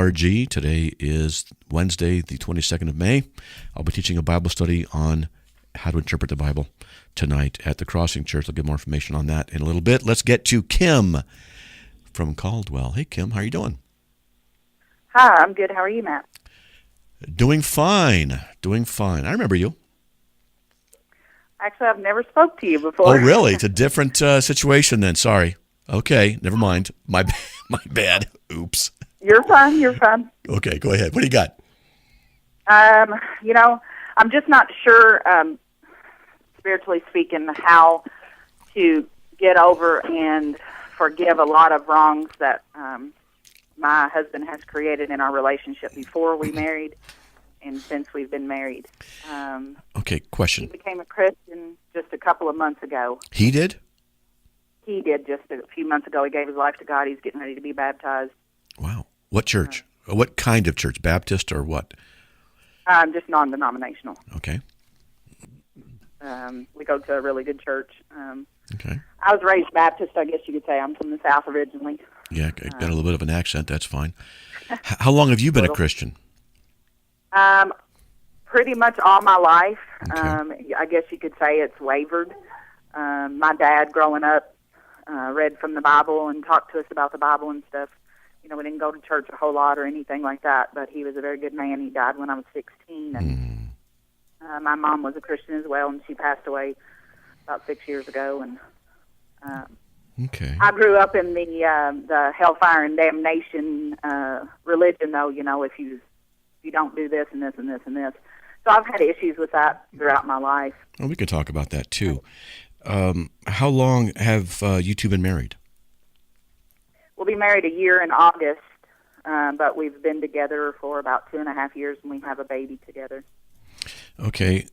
RG. Today is Wednesday, the 22nd of May. I'll be teaching a Bible study on how to interpret the Bible tonight at the Crossing Church. I'll give more information on that in a little bit. Let's get to Kim from Caldwell. Hey, Kim, how are you doing? Hi, I'm good. How are you, Matt? Doing fine. I remember you. Actually, I've never spoke to you before. Oh, really? It's a different situation then. Sorry. Okay, never mind. My bad. Oops. You're fine. Okay, go ahead. What do you got? I'm just not sure, spiritually speaking, how to get over and forgive a lot of wrongs that my husband has created in our relationship before we married and since we've been married. Okay, question. He became a Christian just a couple of months ago. He did? He did just a few months ago. He gave his life to God. He's getting ready to be baptized. Wow. What church? What kind of church? Baptist or what? Just non-denominational. Okay. We go to a really good church. Okay. I was raised Baptist, I guess you could say. I'm from the South originally. Yeah, got a little bit of an accent. That's fine. How long have you been a Christian? Pretty much all my life. Okay. I guess you could say it's wavered. My dad, growing up, read from the Bible and talked to us about the Bible and stuff. You know, we didn't go to church a whole lot or anything like that, but he was a very good man. He died when I was 16, and my mom was a Christian as well, and she passed away about 6 years ago. And okay. I grew up in the hellfire and damnation religion, though. You know, if you don't do this and this and this and this, so I've had issues with that throughout my life. Well, we could talk about that too. How long have you two been married? We'll be married a year in August, but we've been together for about 2.5 years, and we have a baby together. Okay.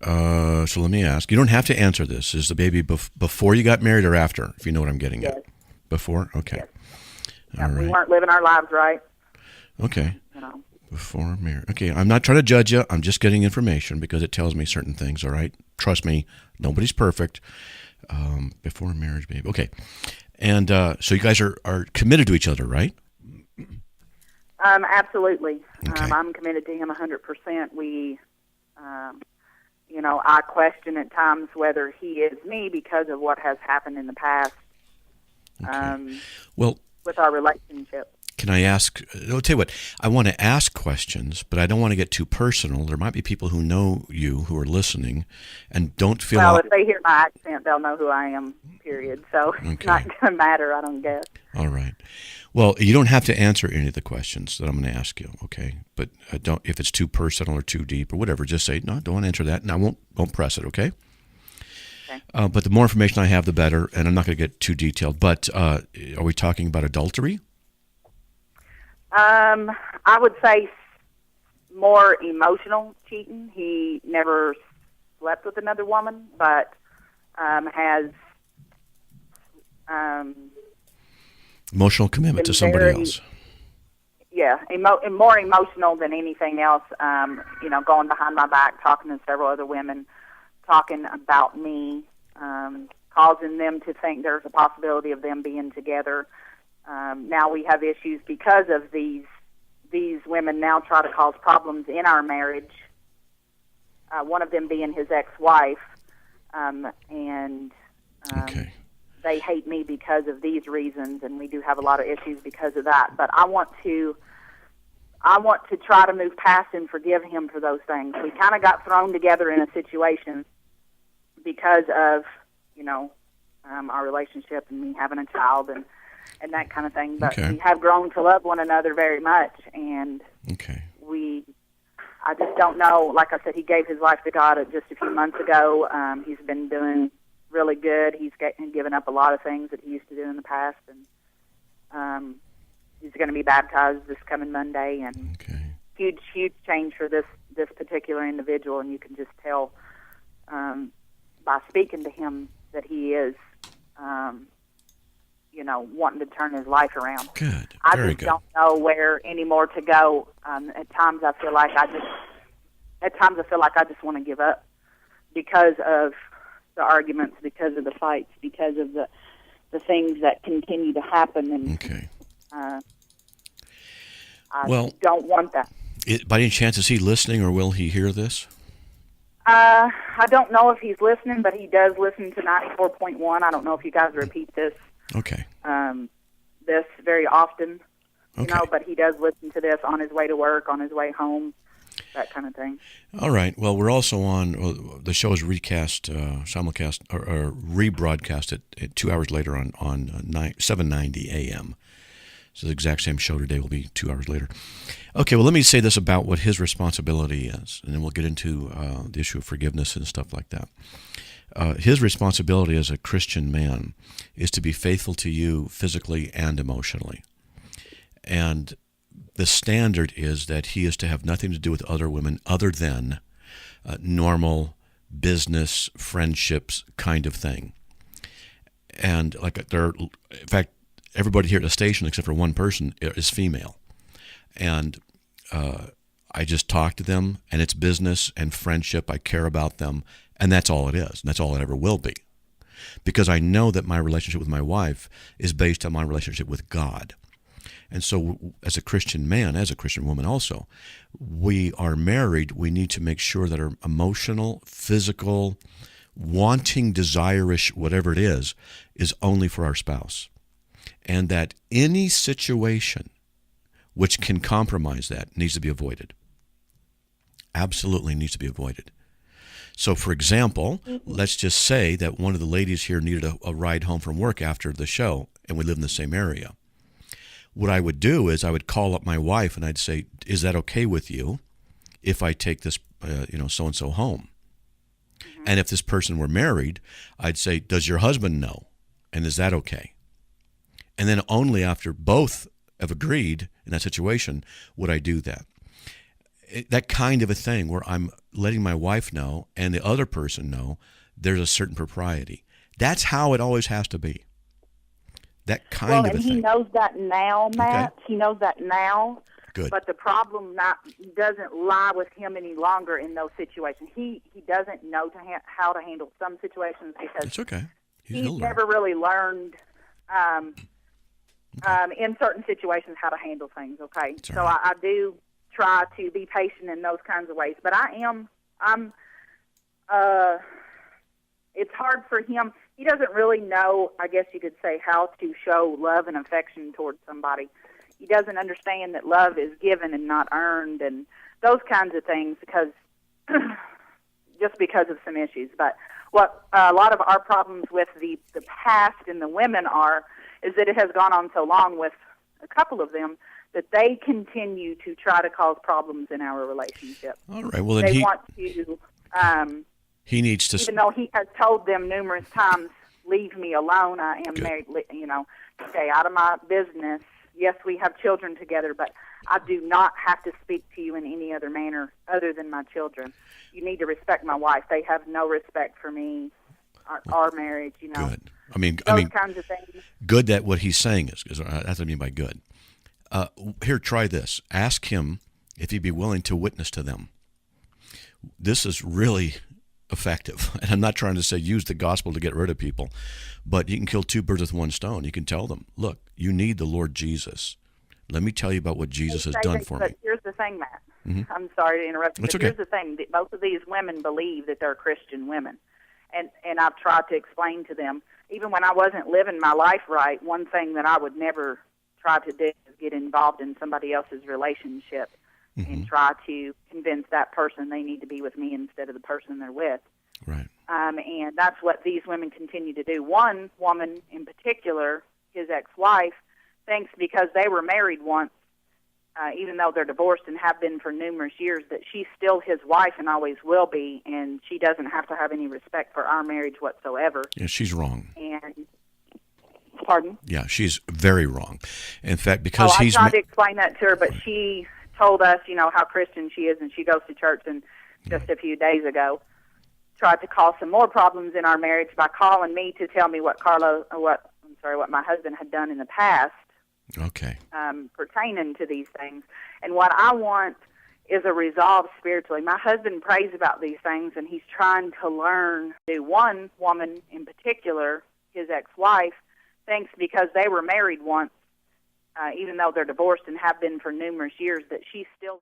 So let me ask. You don't have to answer this. Is the baby before you got married or after, if you know what I'm getting Yes. at? Before? Okay. Yes. All right. We weren't living our lives right. Okay. You know. Before marriage. Okay, I'm not trying to judge you. I'm just getting information because it tells me certain things, all right? Trust me, nobody's perfect. Before marriage, baby. Okay. And so you guys are committed to each other, right? Absolutely. Okay. I'm committed to him 100%. We, I question at times whether he is me because of what has happened in the past with our relationship. Can I ask, I'll tell you what, I want to ask questions, but I don't want to get too personal. There might be people who know you who are listening and don't feel... Well, if they hear my accent, they'll know who I am, period. So It's not going to matter, I don't guess. All right. Well, you don't have to answer any of the questions that I'm going to ask you, okay? But don't, if it's too personal or too deep or whatever, just say, no, don't want to answer that, and I won't press it, okay? Okay. But the more information I have, the better, and I'm not going to get too detailed. But are we talking about adultery? I would say more emotional cheating. He never slept with another woman, but has emotional commitment to somebody else. Yeah, more emotional than anything else. Going behind my back, talking to several other women, talking about me, causing them to think there's a possibility of them being together. Now we have issues because of these women now try to cause problems in our marriage. One of them being his ex-wife, Okay. They hate me because of these reasons, and we do have a lot of issues because of that. But I want to try to move past and forgive him for those things. We kind of got thrown together in a situation because of our relationship and me having a child and that kind of thing. But Okay. we have grown to love one another very much, and Okay. I just don't know. Like I said, he gave his life to God just a few months ago. He's been doing really good. He's given up a lot of things that he used to do in the past, and he's going to be baptized this coming Monday. And Okay. huge change for this particular individual, and you can just tell by speaking to him that he is wanting to turn his life around. Good. I Very just good. don't know where anymore to go. At times I feel like I just want to give up because of the arguments, because of the fights, because of the things that continue to happen. And Okay. I don't want that. By any chance, is he listening, or will he hear this? I don't know if he's listening, but he does listen to 94.1. I don't know if you guys repeat this. Okay. This very often, Okay. but he does listen to this on his way to work, on his way home, that kind of thing. All right. Well, we're also on, the show is recast, simulcast, or rebroadcast at 2 hours later on 7:90 a.m. So the exact same show today will be 2 hours later. Okay, well, let me say this about what his responsibility is, and then we'll get into the issue of forgiveness and stuff like that. His responsibility as a Christian man is to be faithful to you physically and emotionally. And the standard is that he is to have nothing to do with other women other than normal business, friendships kind of thing. And in fact, everybody here at the station, except for one person, is female. And I just talk to them, and it's business and friendship. I care about them, and that's all it is. And that's all it ever will be. Because I know that my relationship with my wife is based on my relationship with God. And so as a Christian man, as a Christian woman also, we are married. We need to make sure that our emotional, physical, wanting, desire-ish, whatever it is only for our spouse. And that any situation which can compromise that needs to be avoided. Absolutely needs to be avoided. So, for example, let's just say that one of the ladies here needed a ride home from work after the show, and we live in the same area. What I would do is I would call up my wife, and I'd say, is that okay with you if I take this, so-and-so home? Mm-hmm. And if this person were married, I'd say, does your husband know? And is that okay? And then only after both have agreed in that situation would I do that. That kind of a thing where I'm letting my wife know and the other person know there's a certain propriety. That's how it always has to be. That kind of a thing. Well, and he knows that now, Matt. Okay. He knows that now. Good. But the problem doesn't lie with him any longer in those situations. He doesn't know how to handle some situations because it's okay. He's never really learned in certain situations how to handle things, okay? So right. I do try to be patient in those kinds of ways. But it's hard for him. He doesn't really know, I guess you could say, how to show love and affection towards somebody. He doesn't understand that love is given and not earned and those kinds of things because of some issues. But what a lot of our problems with the past and the women is that it has gone on so long with a couple of them that they continue to try to cause problems in our relationship. All right. Well, then they want to. He needs to. Even though he has told them numerous times, "Leave me alone. I am married. Stay out of my business." Yes, we have children together, but I do not have to speak to you in any other manner other than my children. You need to respect my wife. They have no respect for me, our marriage. Good. Those kinds of things. Good that what he's saying is that's what I mean by good. Here, try this. Ask him if he'd be willing to witness to them. This is really effective. And I'm not trying to say use the gospel to get rid of people, but you can kill two birds with one stone. You can tell them, look, you need the Lord Jesus. Let me tell you about what Jesus has done for me. But here's the thing, Matt. Mm-hmm. I'm sorry to interrupt you, but here's the thing. Both of these women believe that they're Christian women. And I've tried to explain to them, even when I wasn't living my life right, one thing that I would never try to do is get involved in somebody else's relationship and try to convince that person they need to be with me instead of the person they're with. Right. And that's what these women continue to do. One woman in particular, his ex-wife, thinks because they were married once, even though they're divorced and have been for numerous years, that she's still his wife and always will be, and she doesn't have to have any respect for our marriage whatsoever. Yeah, she's wrong. And pardon? Yeah, she's very wrong. In fact, because I tried to explain that to her, but she told us, how Christian she is, and she goes to church, and just a few days ago tried to cause some more problems in our marriage by calling me to tell me what my husband had done in the past. Okay. Pertaining to these things. And what I want is a resolve spiritually. My husband prays about these things, and he's trying to learn. One woman in particular, his ex-wife, thinks because they were married once, even though they're divorced and have been for numerous years, that she's still